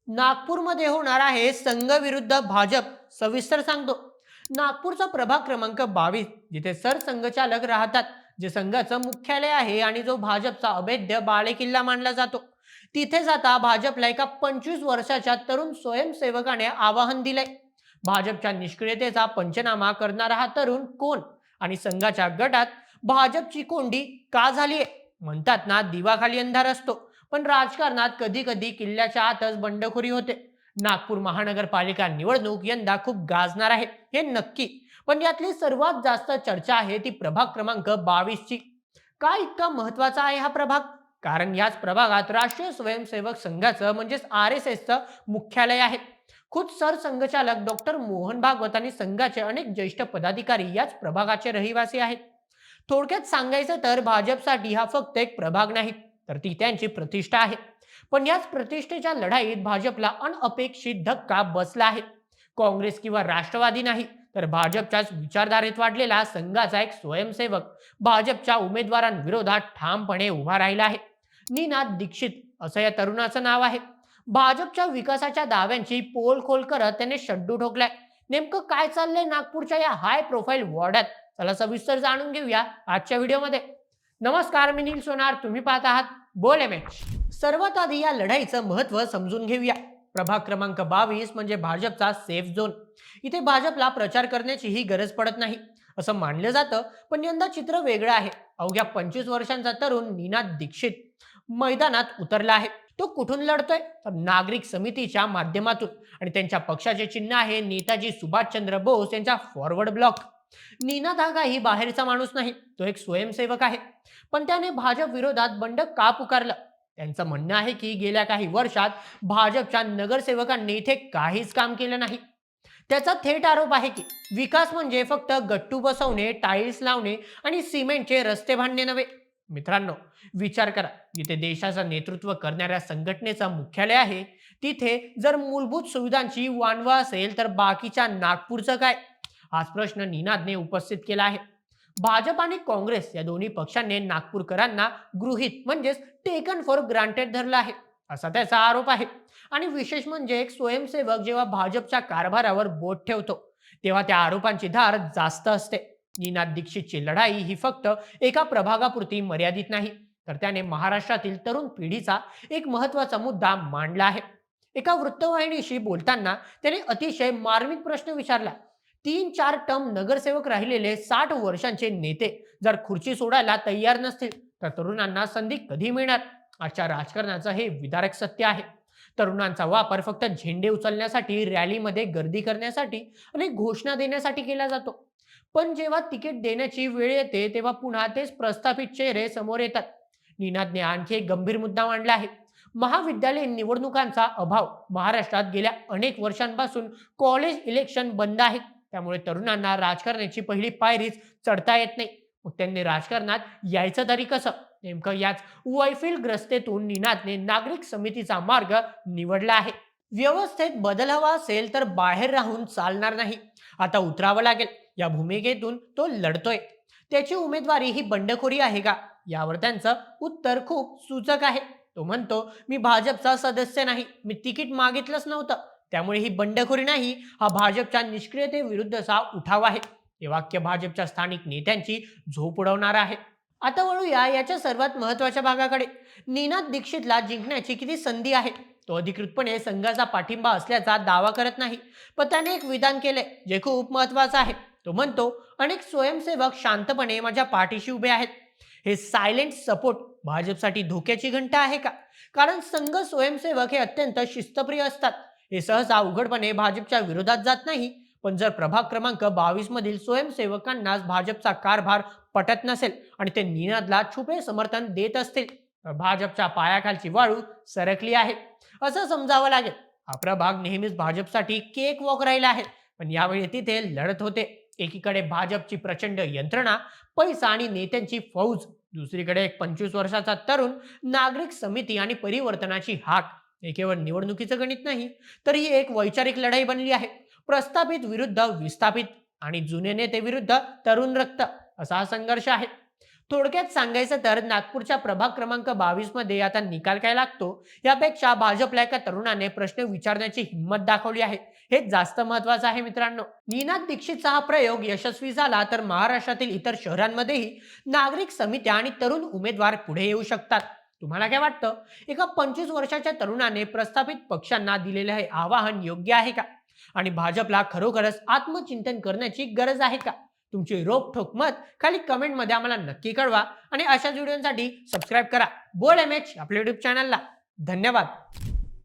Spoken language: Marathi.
नागपूरमध्ये होणार आहे संघ विरुद्ध भाजप. सविस्तर सांगतो. नागपूरचा प्रभाग क्रमांक 22, जिथे सरसंघचालक राहतात, जे संघाचं मुख्यालय आहे आणि जो भाजपचा अभेद्य बालेकिल्ला मानला जातो, तिथेच आता भाजपला एका 25 वर्षाच्या तरुण स्वयंसेवकाने आवाहन दिलंय. भाजपच्या निष्क्रियतेचा पंचनामा करणारा हा तरुण कोण आणि संघाच्या गटात भाजपची कोंडी का झालीये? म्हणतात ना, दिवाखाली अंधार असतो, पण राजकारणात कधी कधी किल्ल्याच्या आतच बंडखोरी होते. नागपूर महानगरपालिका निवडणूक यंदा खूप गाजणार आहे, हे नक्की. पण यातली सर्वात जास्त चर्चा आहे ती प्रभाग क्रमांक 22 ची. का इतका महत्वाचा आहे हा प्रभाग? कारण याच प्रभागात राष्ट्रीय स्वयंसेवक संघाचं म्हणजेच RSSचं मुख्यालय आहे. खुद सरसंघचालक डॉक्टर मोहन भागवत आणि संघाचे अनेक ज्येष्ठ पदाधिकारी याच प्रभागाचे रहिवासी आहेत. थोडक्यात सांगायचं तर भाजपसाठी हा फक्त एक प्रभाग नाही, तर ती त्यांची प्रतिष्ठा आहे. पण याच प्रतिष्ठेच्या लढाईत भाजपला अनअपेक्षित धक्का बसला आहे. काँग्रेस किंवा राष्ट्रवादी नाही, तर भाजपच्याच विचारधारेत वाढलेला संघाचा एक स्वयंसेवक भाजपच्या उमेदवारांविरोधात ठामपणे उभा राहिला आहे. निनाद दीक्षित असं या तरुणाचं नाव आहे. भाजपच्या विकासाच्या दाव्यांची पोलखोल करत त्याने शड्डू ठोकलाय. नेमकं काय चाललंय नागपूरच्या या हाय प्रोफाईल वॉर्डात? चला सविस्तर जाणून घेऊया आजच्या व्हिडिओमध्ये. नमस्कार, मी नील सोनार, तुम्ही पाहत आहात बोल एमएच. सर्वात आधी या लढाईचं महत्त्व समजून घेऊया. प्रभाग क्रमांक 22 म्हणजे भाजपचा सेफ झोन. इथे भाजपला प्रचार करण्याचीही गरज पडत नाही असं मानलं जातं. पण यंदा चित्र वेगळं आहे. अवघ्या 25 वर्षांचा तरुण निनाद दीक्षित मैदानात उतरला आहे. तो कुठून लढतोय? तर नागरिक समितीच्या माध्यमातून. आणि त्यांच्या पक्षाचे चिन्ह आहे नेताजी सुभाषचंद्र बोस यांचा फॉरवर्ड ब्लॉक. निनाद हा काही बाहेरचा माणूस नाही, तो एक स्वयंसेवक आहे. पण त्याने भाजप विरोधात बंड का पुकारलं? त्यांचं म्हणणं आहे की गेल्या काही वर्षात भाजपच्या नगरसेवकांनी इथे काहीच काम केलं नाही. त्याचा थेट आरोप आहे की विकास म्हणजे फक्त गट्टू बसवणे, टाईल्स लावणे आणि सिमेंटचे रस्ते बांधणे नव्हे. मित्रांनो, विचार करा, जिथे देशाचं नेतृत्व करणाऱ्या संघटनेचं मुख्यालय आहे, तिथे जर मूलभूत सुविधांची वानवा असेल तर बाकीच्या नागपूरचं काय? हाच प्रश्न निनादने उपस्थित केला आहे. भाजप आणि काँग्रेस या दोन्ही पक्षांनी नागपूरकरांना गृहीत म्हणजेच टेकन फॉर ग्रांटेड धरलं आहे, असा त्याचा आरोप आहे. आणि विशेष म्हणजे एक स्वयंसेवक जेव्हा भाजपच्या कारभारावर बोट ठेवतो, तेव्हा त्या आरोपांची धार जास्त असते. निनाद दीक्षितची लढाई ही फक्त एका प्रभागापुरती मर्यादित नाही, तर त्याने महाराष्ट्रातील तरुण पिढीचा एक महत्वाचा मुद्दा मांडला आहे. एका वृत्तवाहिनीशी बोलताना त्याने अतिशय मार्मिक प्रश्न विचारला. 3-4 टर्म नगरसेवक राहिलेले 60 वर्षांचे नेते जर खुर्ची सोडायला तयार नसतील, तर तरुणांना संधी कधी मिळणार? आजच्या राजकारणाचं हे विदारक सत्य आहे. तरुणांचा वापर फक्त झेंडे उचलण्यासाठी, रॅलीमध्ये गर्दी करण्यासाठी आणि घोषणा देण्यासाठी केला जातो. पण जेव्हा तिकीट देण्याची वेळ येते, तेव्हा पुन्हा तेच प्रस्थापित चेहरे समोर येतात. निनादने आणखी एक गंभीर मुद्दा मांडला आहे. महाविद्यालयीन निवडणुकांचा अभाव. महाराष्ट्रात गेल्या अनेक वर्षांपासून कॉलेज इलेक्शन बंद आहेत. त्यामुळे तरुणांना राजकारणाची पहिली पायरीच चढता येत नाही. मग त्यांनी राजकारणात यायचं तरी कसं? नेमकं याच वैफल्यग्रस्तेतून निनादने नागरिक समितीचा मार्ग निवडला आहे. व्यवस्थेत बदल हवा असेल तर बाहेर राहून चालणार नाही, आता उतरावं लागेल, या भूमिकेतून तो लढतोय. त्याची उमेदवारी ही बंडखोरी आहे का? यावर त्यांचं उत्तर खूप सूचक आहे. तो म्हणतो, मी भाजपचा सदस्य नाही, मी तिकीट मागितलंच नव्हतं, त्यामुळे ही बंडखोरी नाही, हा भाजपच्या निष्क्रियतेविरुद्धचा उठाव आहे. हे वाक्य भाजपच्या स्थानिक नेत्यांची झोप उडवणार आहे. आता वळूया याच्या सर्वात महत्वाच्या भागाकडे. निनाद दीक्षितला जिंकण्याची किती संधी आहे? तो अधिकृतपणे संघाचा पाठिंबा असल्याचा दावा करत नाही, पण त्याने एक विधान केले जे खूप महत्वाचं आहे. तो म्हणतो, अनेक स्वयंसेवक शांतपणे माझ्या पाठीशी उभे आहेत. हे सायलेंट सपोर्ट भाजपसाठी धोक्याची घंटा आहे का? कारण संघ स्वयंसेवक हे अत्यंत शिस्तप्रिय असतात. हे सहसा उघडपणे भाजपच्या विरोधात जात नाही. पण जर प्रभाग क्रमांक 22 मधील स्वयंसेवकांनाच भाजपचा कारभार पटत नसेल आणि ते निनादला छुपे समर्थन देत असतील, तर भाजपच्या पायाखालची वाळू सरकली आहे असं समजावं लागेल. हा प्रभाग नेहमीच भाजपसाठी केक वॉक राहिला आहे, पण यावेळी तिथे लढत होते. एकीकडे भाजपची प्रचंड यंत्रणा, पैसा आणि नेत्यांची फौज, दुसरीकडे एक 25 वर्षाचा तरुण, नागरिक समिती आणि परिवर्तनाची हाक. हे केवळ निवडणुकीचं गणित नाही, तर ही एक वैचारिक लढाई बनली आहे. प्रस्थापित विरुद्ध विस्थापित आणि जुने नेते विरुद्ध तरुण रक्त, असा हा संघर्ष आहे. थोडक्यात सांगायचं तर नागपूरच्या प्रभाग क्रमांक 22 मध्ये आता निकाल काय लागतो यापेक्षा भाजपला एका तरुणाने प्रश्न विचारण्याची हिंमत दाखवली आहे, हे जास्त महत्वाचं आहे मित्रांनो. नीनाद दीक्षितचा हा प्रयोग यशस्वी झाला तर महाराष्ट्रातील इतर शहरांमध्येही नागरिक समित्या आणि तरुण उमेदवार पुढे येऊ शकतात. तुम्हाला काय वाटतं, एका 25 वर्षाच्या तरुणाने प्रस्थापित पक्षांना दिलेले हे आवाहन योग्य आहे का, आणि भाजपला खरोखरच आत्मचिंतन करण्याची गरज आहे का? तुमची रोखठोक मत खाली कमेंटमध्ये आम्हाला नक्की कळवा आणि अशाच व्हिडिओसाठी सबस्क्राईब करा बोल एम एच आपल्या युट्यूब चॅनलला. धन्यवाद.